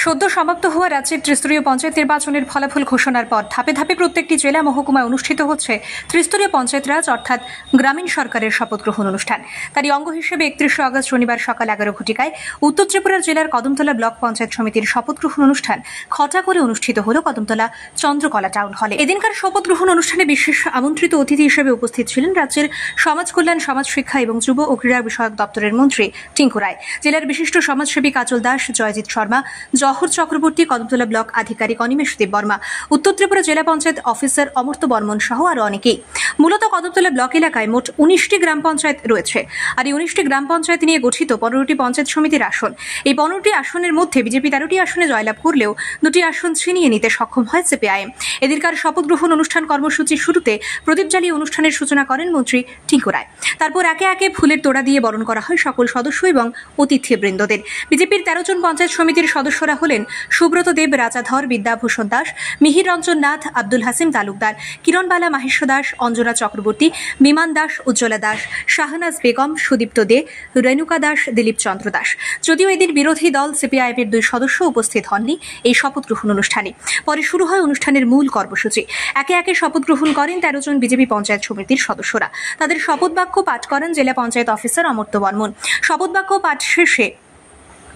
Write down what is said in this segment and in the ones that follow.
সদ্য সমাপ্ত হওয়া রাজ্যের ত্রিস্তরীয় পঞ্চায়েত নির্বাচনের ফলাফল ঘোষণার পর ধাপে ধাপে প্রত্যেকটি জেলা মহকুমায় অনুষ্ঠিত হচ্ছে ত্রিস্তরীয় পঞ্চায়েত রাজ অর্থাৎ গ্রামীণ সরকারের শপথ গ্রহণ অনুষ্ঠান। তারই অঙ্গ হিসেবে 31 আগস্ট শনিবার সকাল 11 ঘটিকায় উত্তর ত্রিপুরার জেলার কদমতলা ব্লক পঞ্চায়েত সমিতির শপথ গ্রহণ অনুষ্ঠান খটা করে অনুষ্ঠিত হল কদমতলা চন্দ্রকলা টাউন হলে। এদিনকার শপথ গ্রহণ অনুষ্ঠানে বিশেষ আমন্ত্রিত অতিথি হিসেবে উপস্থিত ছিলেন রাজ্যের সমাজ কল্যাণ, সমাজ শিক্ষা এবং যুব ও ক্রীড়া বিষয়ক দপ্তরের মন্ত্রী টিঙ্কু রায়, জেলার বিশিষ্ট সমাজসেবী কাজল দাস, জয়জিৎ শর্মা, জহর চক্রবর্তী, কদমতলা ব্লক আধিকারিক অনিমেষ দেব বর্মা, উত্তর ত্রিপুরা জেলা পঞ্চায়েত অফিসার অমর্ত্য বর্মন সহ আরো অনেকেই। মূলত কদমতলা ব্লক এলাকায় মোট 19টি গ্রাম পঞ্চায়েত রয়েছে। আর এই 19টি গ্রাম পঞ্চায়েত নিয়ে গঠিত 15টি পঞ্চায়েত সমিতির আসন। এই 15টি আসনের মধ্যে বিজেপি 13টি আসনে জয়লাভ করলেও 2টি আসন ছিনিয়ে নিতে সক্ষম হয় সিপিআইএম। এদিনকার শপথ গ্রহণ অনুষ্ঠান কর্মসূচির শুরুতে প্রদীপ জ্বালিয়ে অনুষ্ঠানের সূচনা করেন মন্ত্রী টিঙ্কু রায়। তারপর একে একে ফুলের তোড়া দিয়ে বরণ করা হয় সকল সদস্য এবং অতিথিবৃন্দদের। বিজেপির 13 জন পঞ্চায়েত সমিতির সদস্যরা হলেন সুব্রত দেব, রাজাধর, বিদ্যাভূষণ দাস, মিহির রঞ্জন নাথ, আব্দুল হাসিম তালুকদার, কিরণবালা মাহেশ্ব দাস, অঞ্জনা চক্রবর্তী, বিমান দাস, উজ্জ্বলা দাস, শাহনাজ বেগম, সুদীপ্ত দে, রেণুকা দাস, দিলীপ চন্দ্র দাস। যদিও এদিন বিরোধী দল সিপিআইএমের 2 সদস্য উপস্থিত হননি এই শপথ গ্রহণ অনুষ্ঠানে। পরে শুরু হয় অনুষ্ঠানের মূল কর্মসূচি। একে একে শপথ গ্রহণ করেন 13 জন বিজেপি পঞ্চায়েত সমিতির সদস্যরা। তাদের শপথ বাক্য পাঠ করেন জেলা পঞ্চায়েত অফিসার অমর্ত্য বর্মন। শপথ বাক্য পাঠ শেষে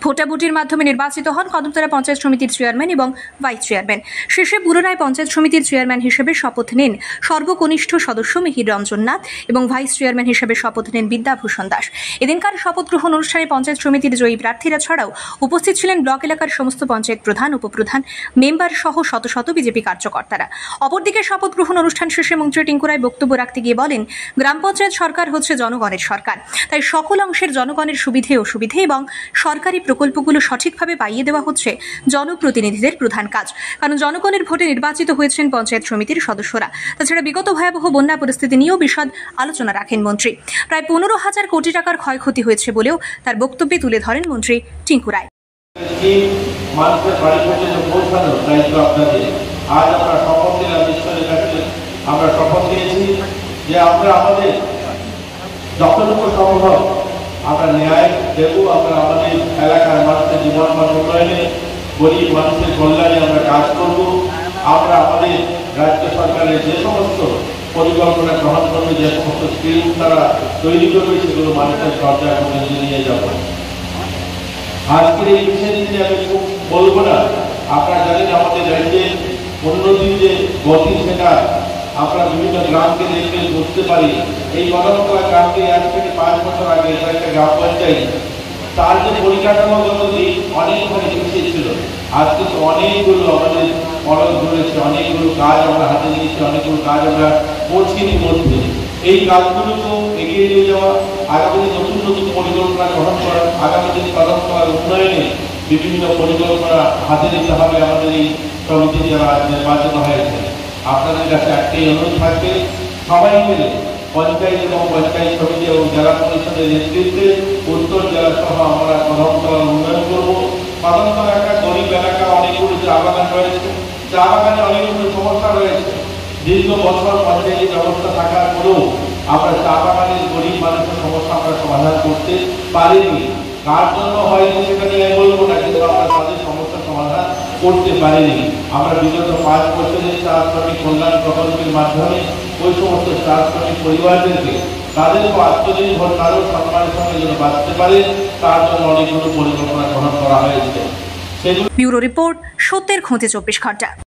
ভোটাভুটির মাধ্যমে নির্বাচিত হন কদমতলা পঞ্চায়েত সমিতির চেয়ারম্যান এবং ভাইস চেয়ারম্যান। শেষে পুনরায় পঞ্চায়েত সমিতির চেয়ারম্যান হিসেবে শপথ নেন সর্বকনিষ্ঠ সদস্য মিহির রঞ্জন নাথ এবং ভাইস চেয়ারম্যান হিসেবে শপথ নেন বিদ্যাভূষণ দাস। এদিনকার শপথ গ্রহণ অনুষ্ঠানে পঞ্চায়েত সমিতির জয়ী প্রার্থীরা ছাড়াও উপস্থিত ছিলেন ব্লক এলাকার সমস্ত পঞ্চায়েত প্রধান, উপপ্রধান, মেম্বার সহ শত শত বিজেপি কার্যকর্তারা। অপরদিকে শপথ গ্রহণ অনুষ্ঠান শেষে মন্ত্রী টিঙ্কু রায় বক্তব্য রাখতে গিয়ে বলেন, গ্রাম পঞ্চায়েত সরকার হচ্ছে জনগণের সরকার। তাই সকল অংশের জনগণের সুবিধে অসুবিধে এবং সরকারি প্রকল্পগুলো সঠিকভাবে পাইয়ে দেওয়া হচ্ছে জনপ্রতিনিধিদের প্রধান কাজ। কারণ জনগণের ভোটে নির্বাচিত হয়েছেন পঞ্চায়েত সমিতির সদস্যরা। তাছাড়া বিগত ভয়াবহ বন্যা পরিস্থিতি নিয়েও বিশদ আলোচনা রাখেন মন্ত্রী। প্রায় 15,000 কোটি টাকার ক্ষয়ক্ষতি হয়েছে বলেও তার বক্তব্যে তুলে ধরেন মন্ত্রী টিঙ্কু রায়। আমরা ন্যায় দেব, আমরা আমাদের এলাকার মানুষের জীবনমান উন্নয়নে, গরিব মানুষের কল্যাণে আমরা কাজ করব। আমরা আমাদের রাজ্য সরকারের যে সমস্ত পরিকল্পনা গ্রহণ করবে, যে সমস্ত স্কিম তারা তৈরি করবে, সেগুলো মানুষের দরজা পর্যন্ত নিয়ে যাব। আজকের এই বিশেষ দিনে আমি খুব বলবো না, আপনারা জানেন আমাদের রাজ্যের উন্নতির যে গতি সেটা আমরা বিভিন্ন গ্রামকে দেখলে বুঝতে পারি। এই কদমতলা গ্রামকে আজ থেকে 5 বছর আগে একটা গ্রাম পঞ্চায়েত, তার যে পরিকাঠামোগত দিক অনেকখানি পিছিয়ে ছিল। আজ কিন্তু অনেকগুলো আমাদের পরশ ধরেছে, অনেকগুলো কাজ আমরা হাতে নিয়েছি, অনেকগুলো কাজ আমরা করছি ইতিমধ্যে। এই কাজগুলোকেও এগিয়ে নিয়ে যাওয়া, আগামী নতুন নতুন পরিকল্পনা গ্রহণ করা, আগামী দিন কদমতলার উন্নয়নে বিভিন্ন পরিকল্পনা হাতে নিতে হবে আমাদের এই সমিতি যারা নির্বাচিত হয়েছে। আপনাদের কাছে একটাই অনুরোধ থাকবে, সবাই মিলে পঞ্চায়েত এবং পঞ্চায়েত সমিতি এবং জেলা পরিষদের নেতৃত্বে উত্তর জেলা সহ আমরা কদমতলার উন্নয়ন করব। কদমতলা একটা গরিব এলাকা, অনেকগুলো চা বাগান রয়েছে, চা বাগানে অনেকগুলো সমস্যা রয়েছে। দীর্ঘ বছর পঞ্চায়েত ব্যবস্থা থাকার পরেও আমরা চা বাগানের গরিব মানুষের সমস্যা আমরা সমাধান করতে পারিনি। কার জন্য হয়নি সেটা নিয়ে বলবো না, কিন্তু আমরা তাদের সমস্যার সমাধান করতে পারিনি। আমরা বিগত 5 বছরের চা শ্রমিক কল্যাণ প্রকল্পের মাধ্যমে ওই সমস্ত চা শ্রমিক পরিবারদেরকে তাদেরকে আত্মনির্ভর, তারও সম্মানের সঙ্গে যেন বাঁচতে পারে, তার জন্য অনেকগুলো পরিকল্পনা গ্রহণ করা হয়েছে। ব্যুরো রিপোর্ট, সত্যের খোঁজে 24 ঘন্টা।